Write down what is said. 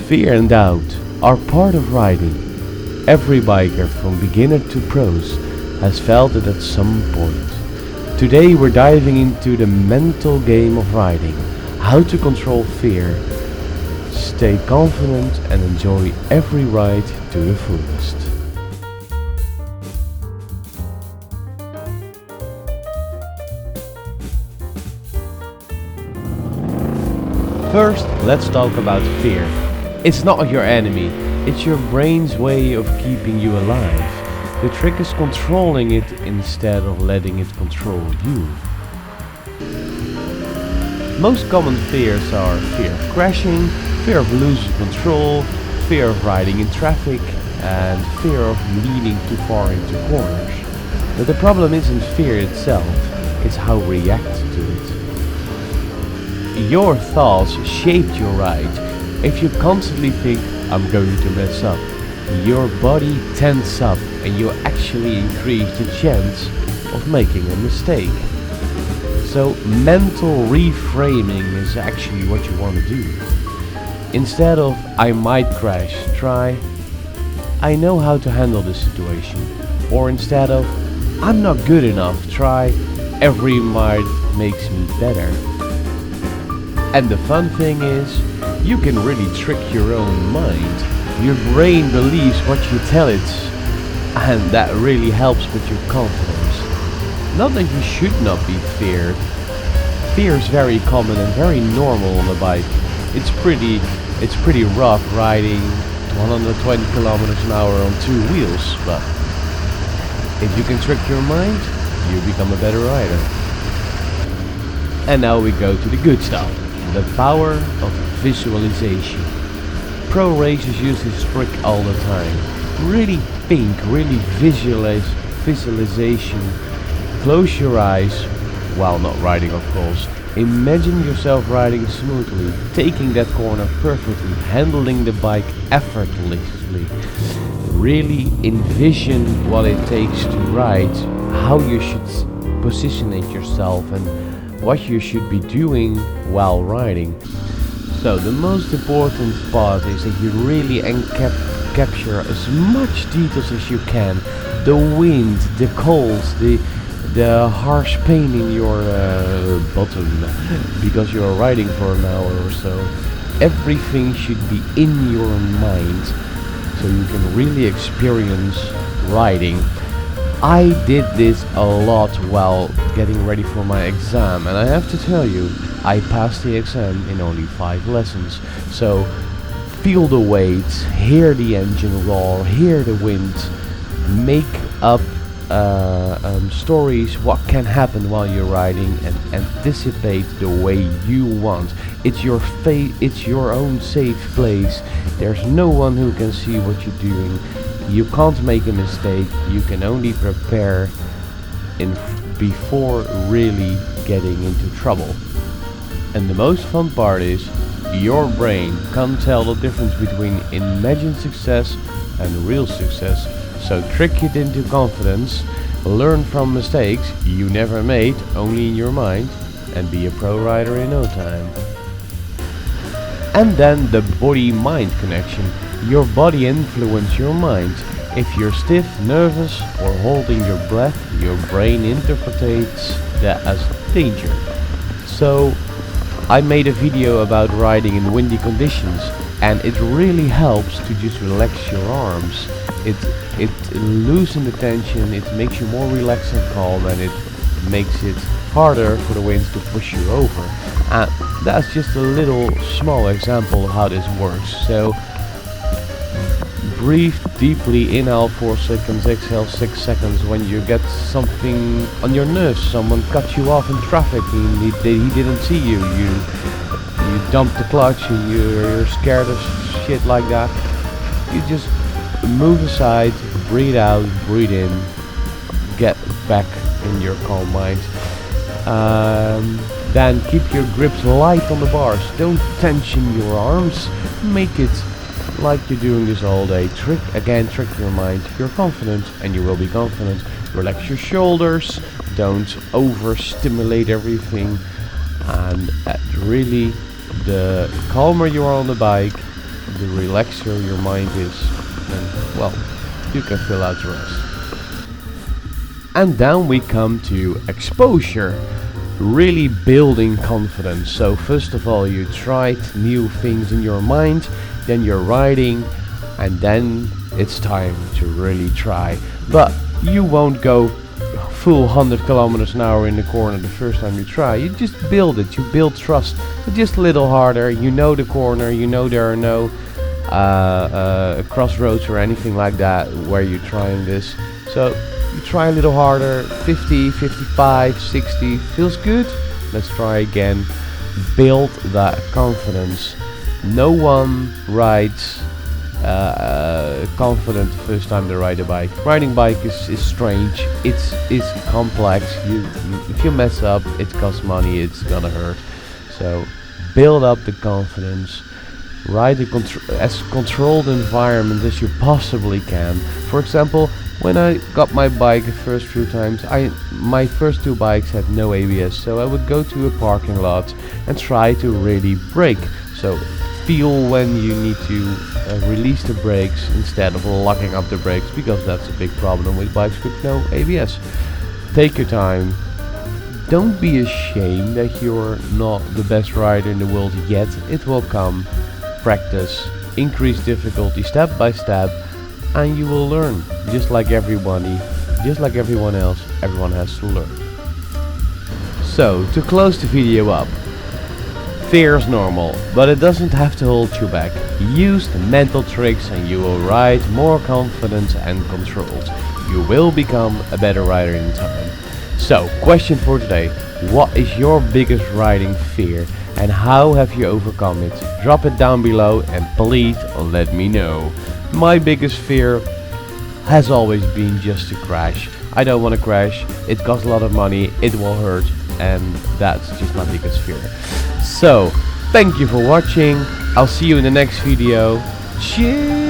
Fear and doubt are part of riding. Every biker from beginner to pros has felt it at some point. Today we're diving into the mental game of riding, how to control fear, stay confident and enjoy every ride to the fullest. First, let's talk about fear. It's not your enemy, it's your brain's way of keeping you alive. The trick is controlling it instead of letting it control you. Most common fears are fear of crashing, fear of losing control, fear of riding in traffic, and fear of leaning too far into corners. But the problem isn't fear itself, it's how we react to it. Your thoughts shaped your ride. If you constantly think, I'm going to mess up, your body tenses up and you actually increase the chance of making a mistake. So mental reframing is actually what you want to do. Instead of, I might crash, try, I know how to handle this situation. Or instead of, I'm not good enough, try, every ride makes me better. And the fun thing is, you can really trick your own mind. Your brain believes what you tell it, and that really helps with your confidence. Not that you should not be feared. Fear is very common and very normal on a bike. It's pretty rough riding 120 kilometers an hour on two wheels, but if you can trick your mind, you become a better rider. And now we go to the good stuff. The power of visualization. Pro racers use this trick all the time. Really think, really visualization. Close your eyes, while not riding of course. Imagine yourself riding smoothly, taking that corner perfectly, handling the bike effortlessly. Really envision what it takes to ride, how you should position it yourself and what you should be doing while riding. So the most important part is that you really capture as much details as you can. The wind, the cold, the harsh pain in your bottom because you are riding for an hour or so. Everything should be in your mind so you can really experience riding. I did this a lot while getting ready for my exam, and I have to tell you, I passed the exam in only 5 lessons. So feel the weight, hear the engine roar, hear the wind, make up stories what can happen while you're riding and anticipate the way you want. It's your own safe place. There's no one who can see what you're doing. You can't make a mistake, you can only prepare before really getting into trouble. And the most fun part is, your brain can't tell the difference between imagined success and real success. So trick it into confidence, learn from mistakes you never made, only in your mind, and be a pro rider in no time. And then the body-mind connection. Your body influences your mind. If you're stiff, nervous or holding your breath, your brain interprets that as danger. So I made a video about riding in windy conditions, and it really helps to just relax your arms. It loosens the tension, it makes you more relaxed and calm, and it makes it harder for the winds to push you over. And that's just a little small example of how this works. So breathe deeply, inhale 4 seconds, exhale 6 seconds. When you get something on your nerves, someone cut you off in traffic and he didn't see you, you dump the clutch and you're scared of shit like that, you just move aside, breathe out, breathe in, get back in your calm mind. Then keep your grips light on the bars, don't tension your arms, make it like you're doing this all day. Trick your mind. You're confident and you will be confident. Relax your shoulders, don't overstimulate everything, and really the calmer you are on the bike, the relaxer your mind is, then, well, you can feel out the rest. And then we come to exposure, really building confidence. So first of all, you tried new things in your mind, then you're riding, and then it's time to really try. But you won't go full 100 kilometers an hour in the corner the first time you try. You just build it, you build trust. So just a little harder, you know the corner, you know there are no crossroads or anything like that where you're trying this. So you try a little harder, 50, 55, 60, feels good? Let's try again. Build that confidence. No one rides confident the first time they ride a bike. Riding bike is strange, it's complex. If you mess up, it costs money, it's gonna hurt. So build up the confidence. Ride as controlled environment as you possibly can. For example, when I got my bike the first few times, my first 2 bikes had no ABS, so I would go to a parking lot and try to really brake. So feel when you need to release the brakes instead of locking up the brakes, because that's a big problem with bikes with no ABS. Take your time. Don't be ashamed that you're not the best rider in the world yet. It will come. Practice, increase difficulty step by step, and you will learn. Just like everybody, just like everyone else, everyone has to learn. So, to close the video up, fear is normal, but it doesn't have to hold you back. Use the mental tricks and you will ride more confident and controlled. You will become a better rider in time. So, question for today: what is your biggest riding fear and how have you overcome it? Drop it down below and please let me know. My biggest fear has always been just to crash. I don't want to crash, it costs a lot of money, it will hurt, and that's just my biggest fear. So, thank you for watching, I'll see you in the next video. Cheers!